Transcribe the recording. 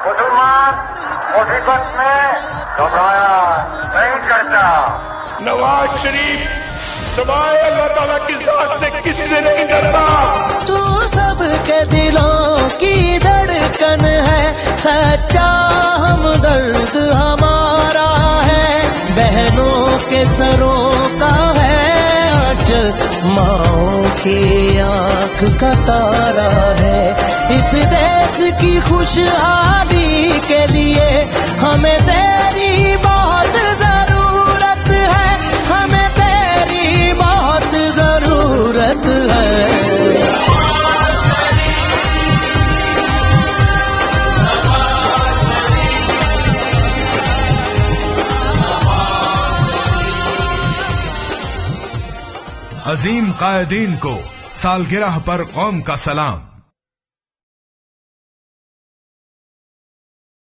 مسلمان مصیبت میں گھبرایا نہیں کرتا. نواز شریف سوائے اللہ تعالیٰ کی ذات سے کسی سے نہیں ڈرتا. تو سب کے دلوں کی دھڑکن ہے, سچا ہمدرد ہمارا ہے. بہنوں کے سروں کا ہے آنچل, ماؤں کی آنکھ کا تارا ہے. اس دیش کی خوشحالی کے لیے ہمیں تیری بہت ضرورت ہے, ہمیں تیری بہت ضرورت ہے. عظیم قائدین کو سالگرہ پر قوم کا سلام.